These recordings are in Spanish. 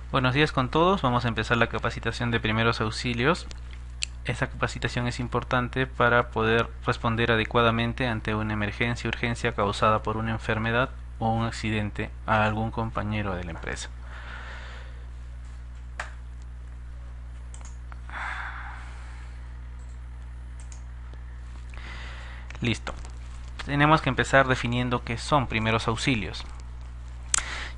Buenos días con todos, vamos a empezar la capacitación de primeros auxilios. Esta capacitación es importante para poder responder adecuadamente ante una emergencia o urgencia causada por una enfermedad o un accidente a algún compañero de la empresa. Listo. Tenemos que empezar definiendo qué son primeros auxilios.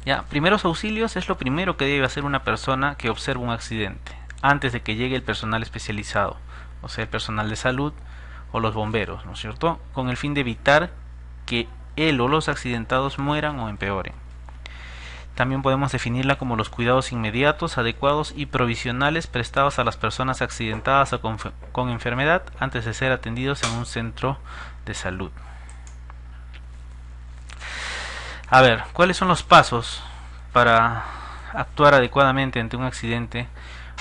Ya, primeros auxilios es lo primero que debe hacer una persona que observa un accidente, antes de que llegue el personal especializado, o sea, el personal de salud o los bomberos, ¿no es cierto? Con el fin de evitar que él o los accidentados mueran o empeoren. También podemos definirla como los cuidados inmediatos, adecuados y provisionales prestados a las personas accidentadas o con enfermedad antes de ser atendidos en un centro de salud. A ver, ¿cuáles son los pasos para actuar adecuadamente ante un accidente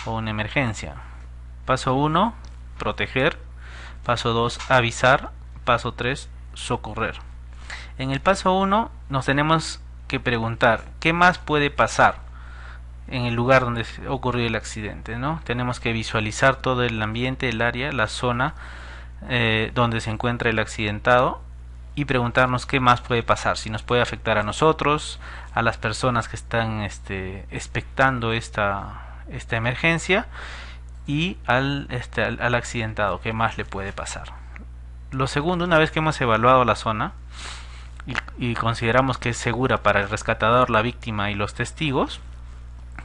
o una emergencia? Paso 1, proteger. Paso 2, avisar. Paso 3, socorrer. En el paso 1 nos tenemos que preguntar qué más puede pasar en el lugar donde ocurrió el accidente, ¿no? Tenemos que visualizar todo el ambiente, el área, la zona donde se encuentra el accidentado y preguntarnos qué más puede pasar, si nos puede afectar a nosotros, a las personas que están expectando esta emergencia y al accidentado, qué más le puede pasar. Lo segundo, una vez que hemos evaluado la zona y consideramos que es segura para el rescatador, la víctima y los testigos,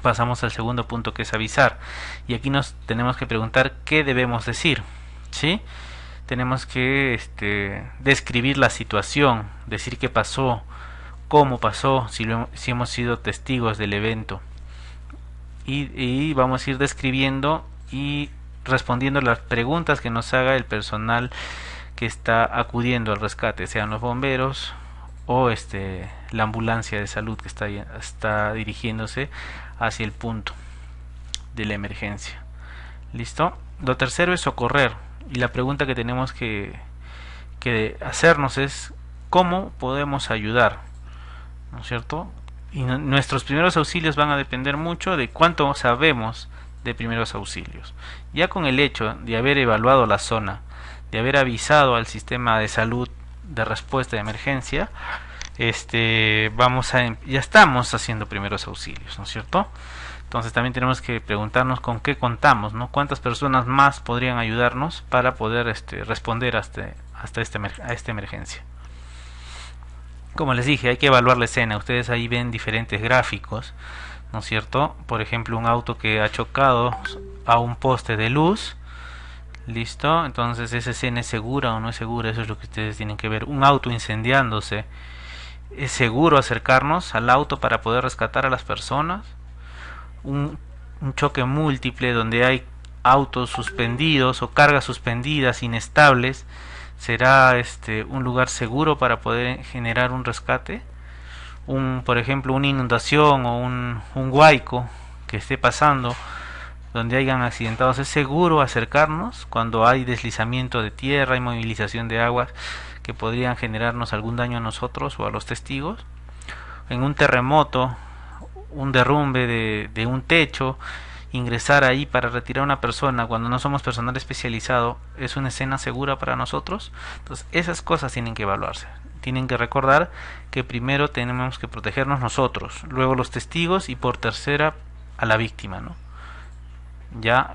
pasamos al segundo punto, que es avisar. Y aquí nos tenemos que preguntar qué debemos decir, ¿sí? Tenemos que describir la situación, decir qué pasó, cómo pasó, si hemos sido testigos del evento. Y vamos a ir describiendo y respondiendo las preguntas que nos haga el personal que está acudiendo al rescate, sean los bomberos o la ambulancia de salud que está dirigiéndose hacia el punto de la emergencia. ¿Listo? Lo tercero es socorrer. Y la pregunta que tenemos que hacernos es ¿cómo podemos ayudar? ¿No es cierto? Y nuestros primeros auxilios van a depender mucho de cuánto sabemos de primeros auxilios. Ya con el hecho de haber evaluado la zona, de haber avisado al sistema de salud de respuesta de emergencia, ya estamos haciendo primeros auxilios, ¿no es cierto? Entonces también tenemos que preguntarnos con qué contamos, ¿no? Cuántas personas más podrían ayudarnos para poder responder a esta emergencia. Como les dije, hay que evaluar la escena. Ustedes ahí ven diferentes gráficos, ¿no es cierto? Por ejemplo, un auto que ha chocado a un poste de luz. ¿Listo? Entonces, ¿esa escena es segura o no es segura? Eso es lo que ustedes tienen que ver. Un auto incendiándose. ¿Es seguro acercarnos al auto para poder rescatar a las personas? Un choque múltiple donde hay autos suspendidos o cargas suspendidas inestables, será un lugar seguro para poder generar un rescate. Por ejemplo, una inundación o un huaico que esté pasando donde hayan accidentados, ¿es seguro acercarnos cuando hay deslizamiento de tierra y movilización de aguas que podrían generarnos algún daño a nosotros o a los testigos? En un terremoto, un derrumbe de un techo, ingresar ahí para retirar a una persona cuando no somos personal especializado, ¿es una escena segura para nosotros? Entonces esas cosas tienen que evaluarse. Tienen que recordar que primero tenemos que protegernos nosotros, luego los testigos y por tercera a la víctima, ¿no? Ya,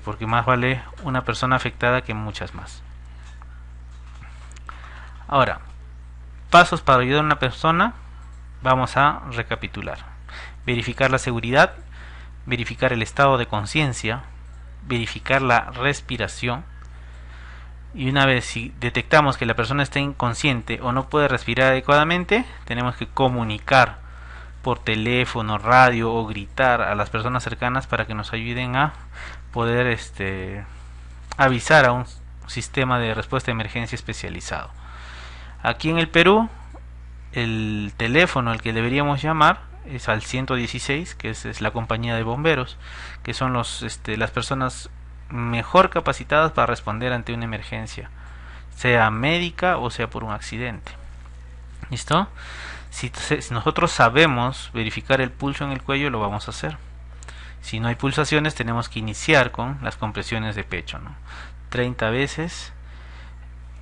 porque más vale una persona afectada que muchas más. Ahora, pasos para ayudar a una persona, vamos a recapitular. Verificar la seguridad, verificar el estado de conciencia, verificar la respiración, y una vez si detectamos que la persona está inconsciente o no puede respirar adecuadamente, tenemos que comunicar por teléfono, radio o gritar a las personas cercanas para que nos ayuden a poder avisar a un sistema de respuesta de emergencia especializado. Aquí en el Perú, el teléfono al que deberíamos llamar es al 116, que es la compañía de bomberos, que son las personas mejor capacitadas para responder ante una emergencia, sea médica o sea por un accidente. ¿Listo? Si nosotros sabemos verificar el pulso en el cuello, lo vamos a hacer. Si no hay pulsaciones, tenemos que iniciar con las compresiones de pecho, ¿no? 30 veces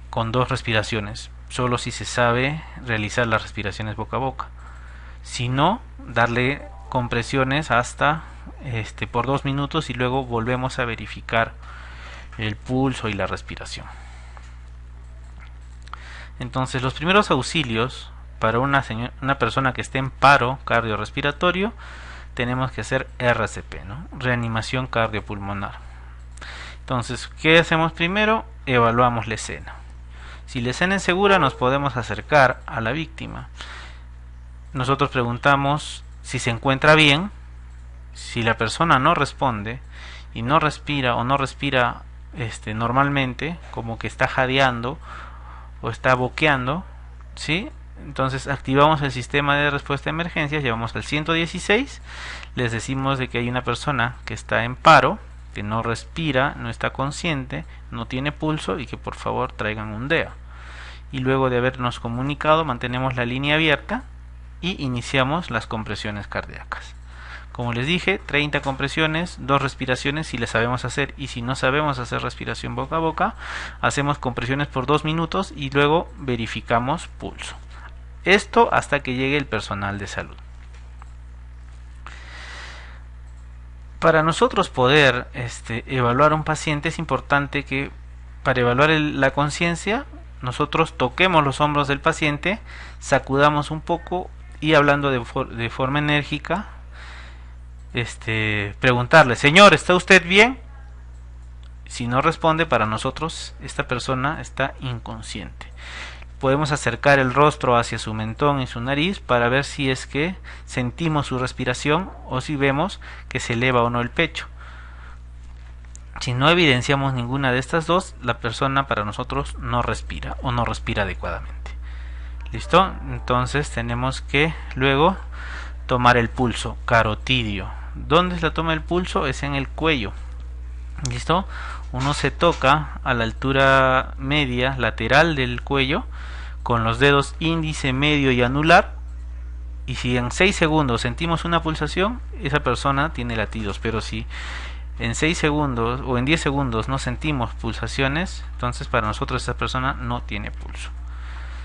con 2 respiraciones, solo si se sabe realizar las respiraciones boca a boca. Si no, darle compresiones hasta por 2 minutos y luego volvemos a verificar el pulso y la respiración. Entonces, los primeros auxilios para una persona que esté en paro cardiorrespiratorio, tenemos que hacer RCP, ¿no? Reanimación cardiopulmonar. Entonces, ¿qué hacemos primero? Evaluamos la escena. Si la escena es segura, nos podemos acercar a la víctima. Nosotros preguntamos si se encuentra bien. Si la persona no responde y no respira o no respira normalmente, como que está jadeando o está boqueando, ¿sí? Entonces activamos el sistema de respuesta de emergencias, llamamos al 116, les decimos de que hay una persona que está en paro, que no respira, no está consciente, no tiene pulso y que por favor traigan un DEA. Y luego de habernos comunicado, mantenemos la línea abierta y iniciamos las compresiones cardíacas. Como les dije, 30 compresiones, 2 respiraciones si le sabemos hacer, y si no sabemos hacer respiración boca a boca, hacemos compresiones por 2 minutos y luego verificamos pulso. Esto hasta que llegue el personal de salud. Para nosotros poder evaluar a un paciente, es importante que para evaluar la conciencia, nosotros toquemos los hombros del paciente, sacudamos un poco y hablando de forma enérgica, preguntarle: señor, ¿está usted bien? Si no responde, para nosotros esta persona está inconsciente. Podemos acercar el rostro hacia su mentón y su nariz para ver si es que sentimos su respiración o si vemos que se eleva o no el pecho. Si no evidenciamos ninguna de estas dos, la persona para nosotros no respira o no respira adecuadamente. ¿Listo? Entonces tenemos que luego tomar el pulso carotidio. ¿Dónde es la toma del pulso? Es en el cuello. ¿Listo? Uno se toca a la altura media lateral del cuello con los dedos índice, medio y anular, y si en 6 segundos sentimos una pulsación, esa persona tiene latidos. Pero si en 6 segundos o en 10 segundos no sentimos pulsaciones, entonces para nosotros esa persona no tiene pulso.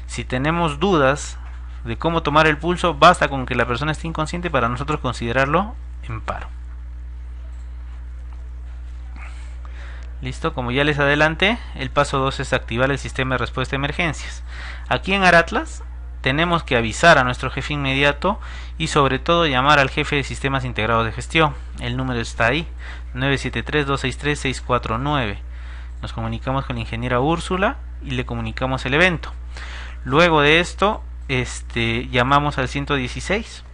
Si tenemos dudas de cómo tomar el pulso, basta con que la persona esté inconsciente para nosotros considerarlo en paro. Listo, como ya les adelanté, el paso 2 es activar el sistema de respuesta a emergencias. Aquí en Aratlas tenemos que avisar a nuestro jefe inmediato y sobre todo llamar al jefe de sistemas integrados de gestión. El número está ahí, 973-263-649. Nos comunicamos con la ingeniera Úrsula y le comunicamos el evento. Luego de esto, llamamos al 116,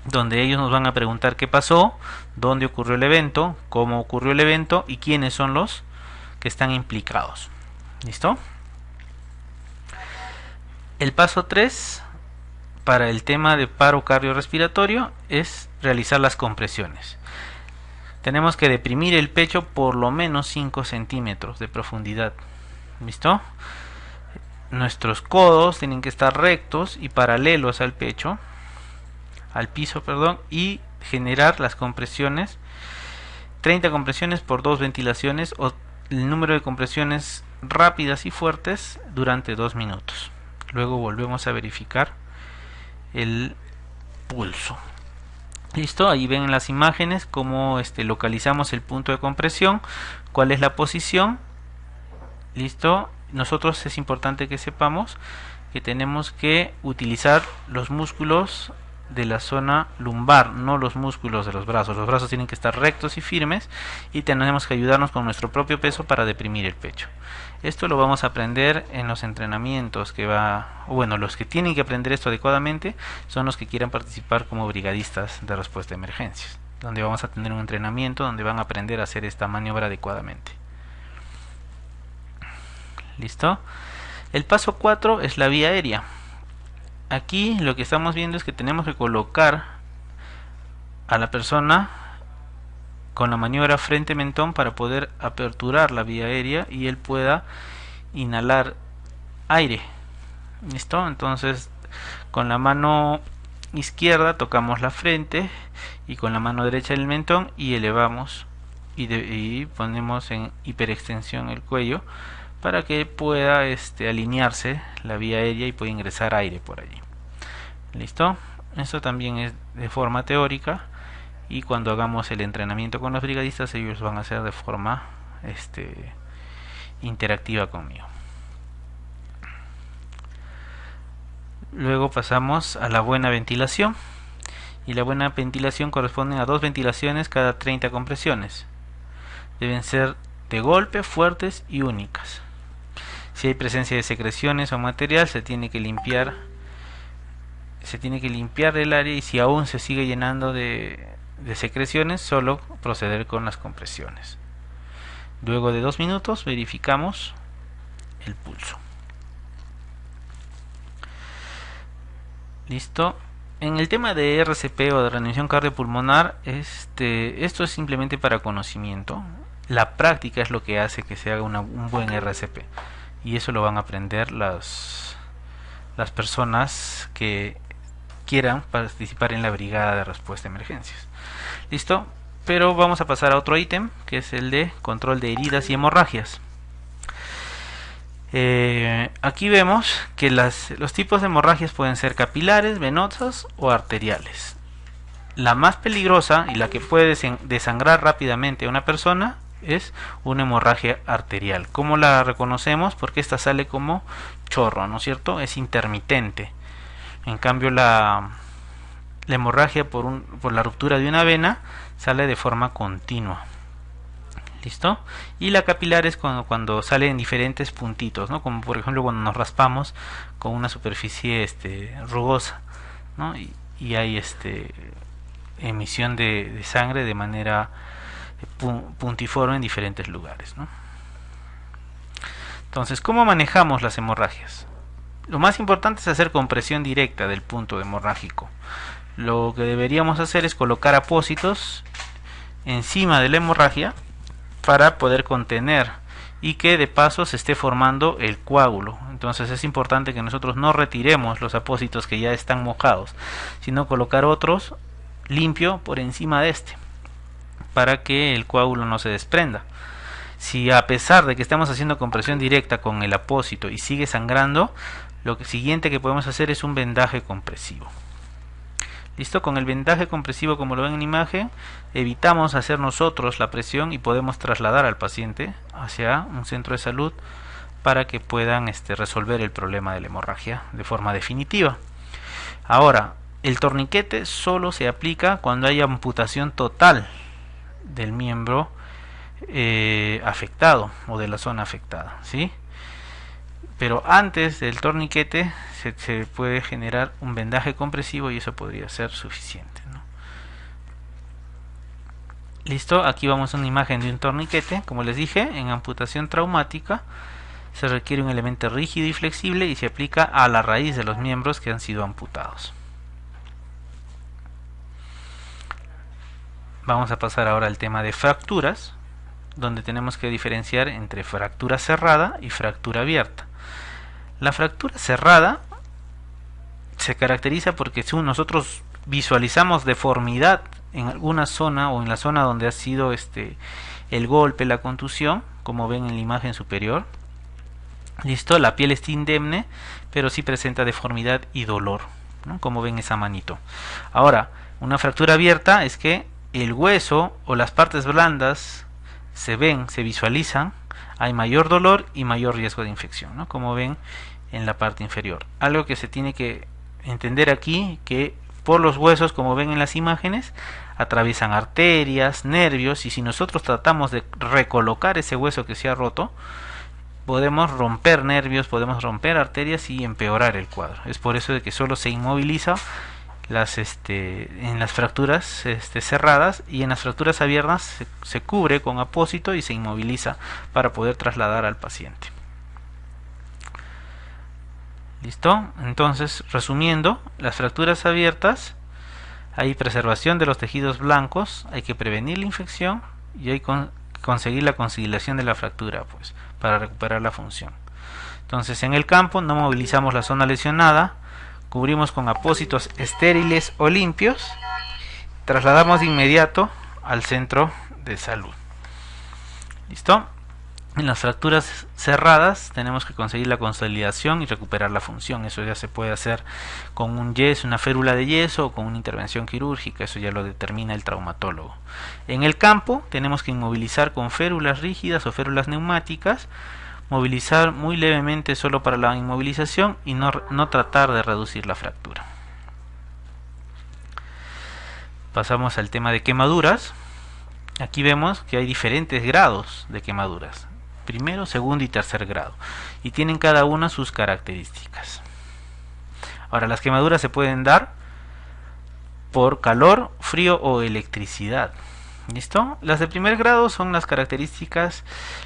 donde ellos nos van a preguntar qué pasó, dónde ocurrió el evento, cómo ocurrió el evento y quiénes son los que están implicados. ¿Listo? El paso 3 para el tema de paro cardiorrespiratorio es realizar las compresiones. Tenemos que deprimir el pecho por lo menos 5 centímetros de profundidad. ¿Listo? Nuestros codos tienen que estar rectos y paralelos al pecho, al piso, y generar las compresiones, 30 compresiones por 2 ventilaciones o el número de compresiones rápidas y fuertes durante 2 minutos. Luego volvemos a verificar el pulso. Listo, ahí ven en las imágenes cómo localizamos el punto de compresión, cuál es la posición. Listo, nosotros es importante que sepamos que tenemos que utilizar los músculos de la zona lumbar, no los músculos de los brazos. Los brazos tienen que estar rectos y firmes y tenemos que ayudarnos con nuestro propio peso para deprimir el pecho. Esto lo vamos a aprender en los entrenamientos los que tienen que aprender esto adecuadamente son los que quieran participar como brigadistas de respuesta a emergencias, donde vamos a tener un entrenamiento donde van a aprender a hacer esta maniobra adecuadamente. ¿Listo? El paso 4 es la vía aérea. Aquí lo que estamos viendo es que tenemos que colocar a la persona con la maniobra frente mentón para poder aperturar la vía aérea y él pueda inhalar aire. ¿Listo? Entonces con la mano izquierda tocamos la frente y con la mano derecha el mentón y elevamos y ponemos en hiperextensión el cuello para que pueda alinearse la vía aérea y pueda ingresar aire por allí. ¿Listo? Esto también es de forma teórica, y cuando hagamos el entrenamiento con los brigadistas ellos van a hacer de forma interactiva conmigo. Luego pasamos a la buena ventilación, y la buena ventilación corresponde a 2 ventilaciones cada 30 compresiones. Deben ser de golpe, fuertes y únicas. Si hay presencia de secreciones o material, se tiene que limpiar el área, y si aún se sigue llenando de secreciones, solo proceder con las compresiones. Luego de 2 minutos verificamos el pulso. Listo. En el tema de RCP o de reanimación cardiopulmonar, esto es simplemente para conocimiento. La práctica es lo que hace que se haga un buen RCP, y eso lo van a aprender las personas que quieran participar en la brigada de respuesta a emergencias. Listo. Pero vamos a pasar a otro ítem, que es el de control de heridas y hemorragias. Aquí vemos que los tipos de hemorragias pueden ser capilares, venosas o arteriales. La más peligrosa y la que puede desangrar rápidamente a una persona es una hemorragia arterial. ¿Cómo la reconocemos? Porque esta sale como chorro, ¿no es cierto? Es intermitente. En cambio la hemorragia por la ruptura de una vena sale de forma continua. ¿Listo? Y la capilar es cuando sale en diferentes puntitos, ¿no? Como por ejemplo cuando nos raspamos con una superficie rugosa, ¿no? Y hay emisión de sangre de manera puntiforme en diferentes lugares, ¿no? Entonces, ¿cómo manejamos las hemorragias? Lo más importante es hacer compresión directa del punto hemorrágico. Lo que deberíamos hacer es colocar apósitos encima de la hemorragia para poder contener y que de paso se esté formando el coágulo. Entonces es importante que nosotros no retiremos los apósitos que ya están mojados, sino colocar otros limpio por encima de para que el coágulo no se desprenda. Si a pesar de que estamos haciendo compresión directa con el apósito y sigue sangrando, lo siguiente que podemos hacer es un vendaje compresivo. Listo, con el vendaje compresivo, como lo ven en imagen, evitamos hacer nosotros la presión y podemos trasladar al paciente hacia un centro de salud para que puedan resolver el problema de la hemorragia de forma definitiva. Ahora, el torniquete solo se aplica cuando hay amputación total del miembro afectado o de la zona afectada, ¿sí? Pero antes del torniquete se puede generar un vendaje compresivo y eso podría ser suficiente, ¿no? Listo, aquí vamos a una imagen de un torniquete. Como les dije, en amputación traumática se requiere un elemento rígido y flexible y se aplica a la raíz de los miembros que han sido amputados. Vamos a pasar ahora al tema de fracturas, donde tenemos que diferenciar entre fractura cerrada y fractura abierta. La fractura cerrada se caracteriza porque si nosotros visualizamos deformidad en alguna zona o en la zona donde ha sido el golpe, la contusión, como ven en la imagen superior, listo, la piel está indemne, pero sí presenta deformidad y dolor, ¿no? Como ven esa manito. Ahora, una fractura abierta es que el hueso o las partes blandas se visualizan, hay mayor dolor y mayor riesgo de infección, ¿no? Como ven en la parte inferior. Algo que se tiene que entender aquí, que por los huesos, como ven en las imágenes, atraviesan arterias, nervios, y si nosotros tratamos de recolocar ese hueso que se ha roto, podemos romper nervios, podemos romper arterias y empeorar el cuadro. Es por eso de que solo se inmoviliza en las fracturas cerradas, y en las fracturas abiertas se cubre con apósito y se inmoviliza para poder trasladar al paciente. ¿Listo? Entonces, resumiendo, las fracturas abiertas, hay preservación de los tejidos blancos, hay que prevenir la infección y hay que conseguir la conciliación de la fractura, pues, para recuperar la función. Entonces, en el campo no movilizamos la zona lesionada cubrimos con apósitos estériles o limpios, trasladamos de inmediato al centro de salud. ¿Listo? En las fracturas cerradas tenemos que conseguir la consolidación y recuperar la función. Eso ya se puede hacer con un yeso, una férula de yeso, o con una intervención quirúrgica. Eso ya lo determina el traumatólogo. En el campo tenemos que inmovilizar con férulas rígidas o férulas neumáticas, movilizar muy levemente solo para la inmovilización y no tratar de reducir la fractura. Pasamos al tema de quemaduras. Aquí vemos que hay diferentes grados de quemaduras: primero, segundo y tercer grado, y tienen cada una sus características. Ahora, las quemaduras se pueden dar por calor, frío o electricidad. ¿Listo? Las de primer grado son las características: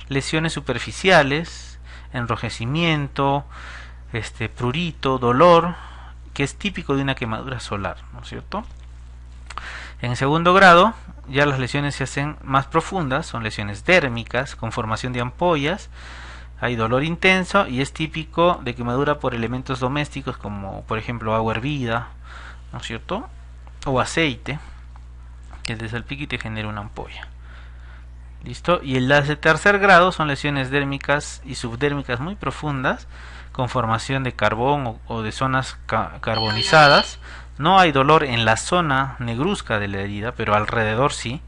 lesiones superficiales, enrojecimiento, prurito, dolor, que es típico de una quemadura solar, ¿no es cierto? En segundo grado, ya las lesiones se hacen más profundas, son lesiones dérmicas con formación de ampollas, hay dolor intenso y es típico de quemadura por elementos domésticos como por ejemplo agua hervida, ¿no es cierto? O aceite, que te salpica y te genera una ampolla. ¿Listo? Y las de tercer grado son lesiones dérmicas y subdérmicas muy profundas con formación de carbón o de zonas carbonizadas. No hay dolor en la zona negruzca de la herida, pero alrededor sí,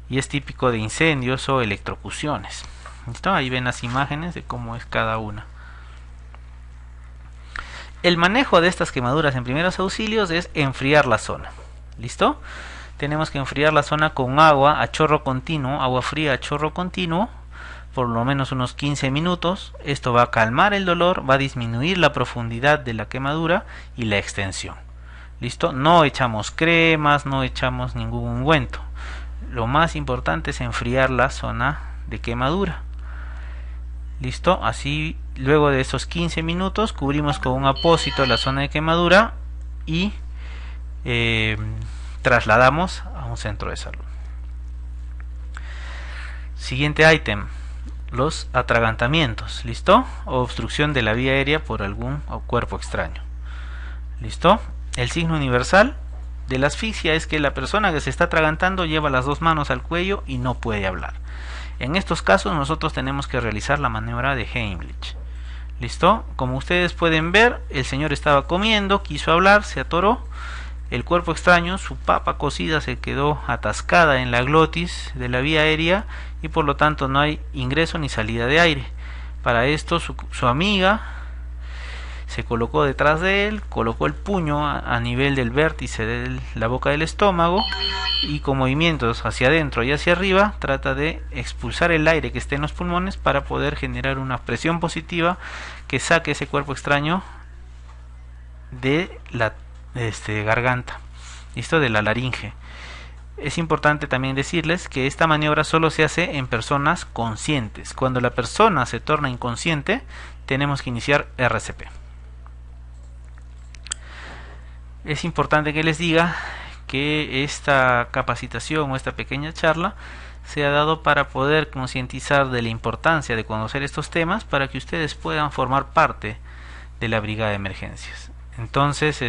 y es típico de incendios o electrocuciones. ¿Listo? Ahí ven las imágenes de cómo es cada una. El manejo de estas quemaduras en primeros auxilios es enfriar la zona. ¿Listo? Tenemos que enfriar la zona con agua a chorro continuo, agua fría a chorro continuo, por lo menos unos 15 minutos. Esto va a calmar el dolor, va a disminuir la profundidad de la quemadura y la extensión. ¿Listo? No echamos cremas, no echamos ningún ungüento. Lo más importante es enfriar la zona de quemadura. ¿Listo? Así, luego de esos 15 minutos, cubrimos con un apósito la zona de quemadura y trasladamos a un centro de salud. Siguiente ítem: los atragantamientos. ¿Listo? O obstrucción de la vía aérea por algún cuerpo extraño. ¿Listo? El signo universal de la asfixia es que la persona que se está atragantando lleva las dos manos al cuello y no puede hablar. En estos casos nosotros tenemos que realizar la maniobra de Heimlich. ¿Listo? Como ustedes pueden ver, el señor estaba comiendo, quiso hablar, se atoró. El cuerpo extraño, su papa cocida, se quedó atascada en la glotis de la vía aérea y por lo tanto no hay ingreso ni salida de aire. Para esto su amiga se colocó detrás de él, colocó el puño a nivel del vértice de la boca del estómago y con movimientos hacia adentro y hacia arriba trata de expulsar el aire que esté en los pulmones para poder generar una presión positiva que saque ese cuerpo extraño de la garganta, ¿listo? De la laringe. Es importante también decirles que esta maniobra solo se hace en personas conscientes. Cuando la persona se torna inconsciente, tenemos que iniciar RCP. Es importante que les diga que esta capacitación o esta pequeña charla se ha dado para poder concientizar de la importancia de conocer estos temas para que ustedes puedan formar parte de la brigada de emergencias. Entonces,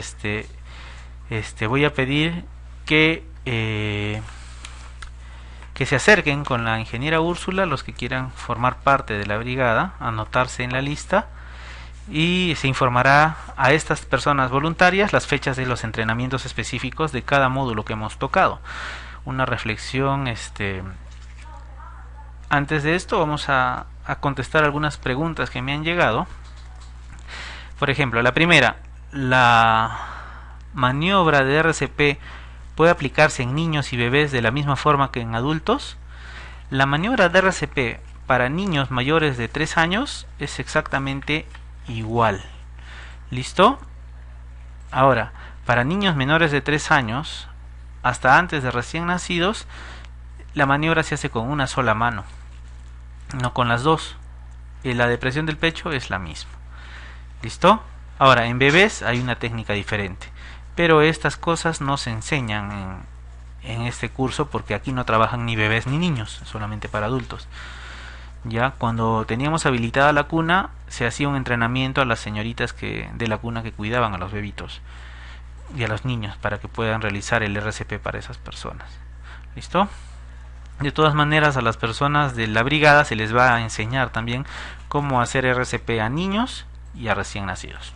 voy a pedir que se acerquen con la ingeniera Úrsula los que quieran formar parte de la brigada, anotarse en la lista y se informará a estas personas voluntarias las fechas de los entrenamientos específicos de cada módulo que hemos tocado. Una reflexión, antes de esto vamos a contestar algunas preguntas que me han llegado. Por ejemplo, la primera: ¿la maniobra de RCP puede aplicarse en niños y bebés de la misma forma que en adultos? La maniobra de RCP para niños mayores de 3 años es exactamente igual. ¿Listo? Ahora, para niños menores de 3 años hasta antes de recién nacidos, la maniobra se hace con una sola mano, no con las dos. La depresión del pecho es la misma. ¿Listo? Ahora, en bebés hay una técnica diferente, pero estas cosas no se enseñan en este curso porque aquí no trabajan ni bebés ni niños, solamente para adultos. Ya cuando teníamos habilitada la cuna se hacía un entrenamiento a las señoritas de la cuna que cuidaban a los bebitos y a los niños para que puedan realizar el RCP para esas personas. ¿Listo? De todas maneras, a las personas de la brigada se les va a enseñar también cómo hacer RCP a niños y a recién nacidos.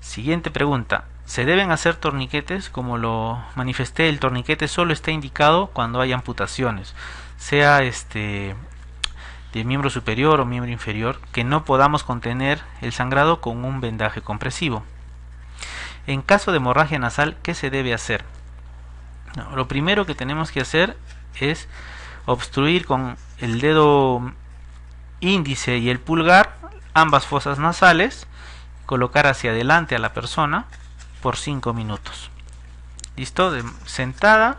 Siguiente pregunta. ¿Se deben hacer torniquetes? Como lo manifesté, el torniquete solo está indicado cuando hay amputaciones, sea de miembro superior o miembro inferior, que no podamos contener el sangrado con un vendaje compresivo. En caso de hemorragia nasal, ¿qué se debe hacer? No, lo primero que tenemos que hacer es obstruir con el dedo índice y el pulgar ambas fosas nasales, colocar hacia adelante a la persona por 5 minutos. ¿Listo? Sentada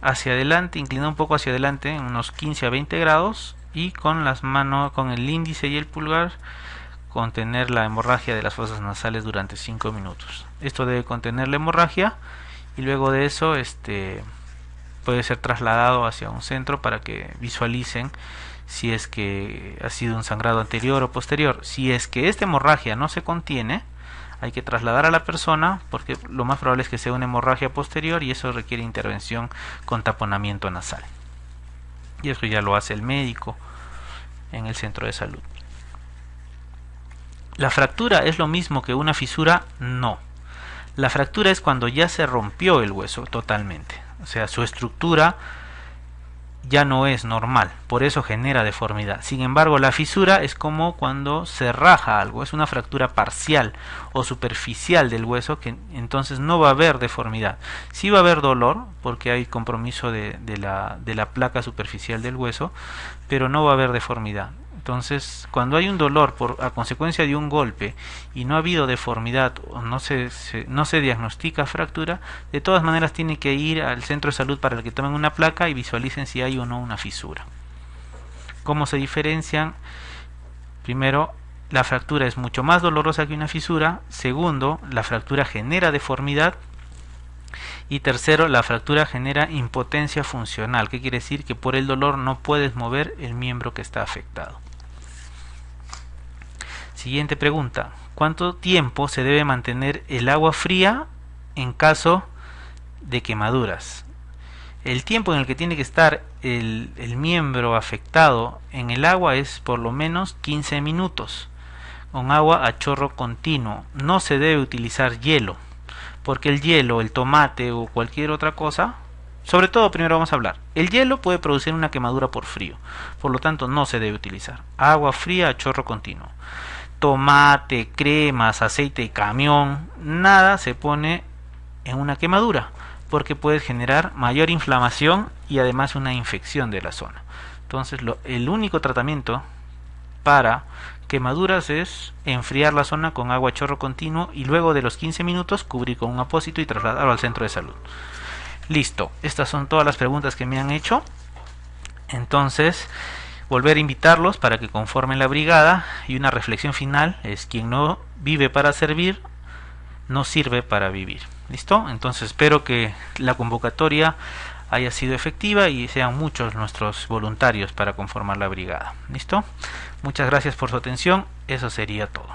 hacia adelante, inclinada un poco hacia adelante, unos 15 a 20 grados, y con las manos, con el índice y el pulgar, contener la hemorragia de las fosas nasales durante 5 minutos. Esto debe contener la hemorragia, y luego de eso puede ser trasladado hacia un centro para que visualicen si es que ha sido un sangrado anterior o posterior. Si es que esta hemorragia no se contiene, hay que trasladar a la persona, porque lo más probable es que sea una hemorragia posterior y eso requiere intervención con taponamiento nasal. Y eso ya lo hace el médico en el centro de salud. ¿La fractura es lo mismo que una fisura? No. La fractura es cuando ya se rompió el hueso totalmente. O sea, su estructura ya no es normal, por eso genera deformidad. Sin embargo, la fisura es como cuando se raja algo, es una fractura parcial o superficial del hueso, que entonces no va a haber deformidad. Sí va a haber dolor, porque hay compromiso de la placa superficial del hueso, pero no va a haber deformidad. Entonces, cuando hay un dolor a consecuencia de un golpe y no ha habido deformidad o no se diagnostica fractura, de todas maneras tiene que ir al centro de salud para que tomen una placa y visualicen si hay o no una fisura. ¿Cómo se diferencian? Primero, la fractura es mucho más dolorosa que una fisura. Segundo, la fractura genera deformidad. Y tercero, la fractura genera impotencia funcional. ¿Qué quiere decir? Que por el dolor no puedes mover el miembro que está afectado. Siguiente pregunta. ¿Cuánto tiempo se debe mantener el agua fría en caso de quemaduras? El tiempo en el que tiene que estar el miembro afectado en el agua es por lo menos 15 minutos, con agua a chorro continuo. No se debe utilizar hielo, porque el hielo, el tomate o cualquier otra cosa, sobre todo primero vamos a hablar, el hielo puede producir una quemadura por frío, por lo tanto no se debe utilizar. Agua fría a chorro continuo. Tomate, cremas, aceite de camión, nada se pone en una quemadura, porque puede generar mayor inflamación y además una infección de la zona. Entonces el único tratamiento para quemaduras es enfriar la zona con agua a chorro continuo y luego de los 15 minutos cubrir con un apósito y trasladarlo al centro de salud. Listo, estas son todas las preguntas que me han hecho. Entonces, volver a invitarlos para que conformen la brigada, y una reflexión final es: quien no vive para servir, no sirve para vivir. ¿Listo? Entonces espero que la convocatoria haya sido efectiva y sean muchos nuestros voluntarios para conformar la brigada. ¿Listo? Muchas gracias por su atención. Eso sería todo.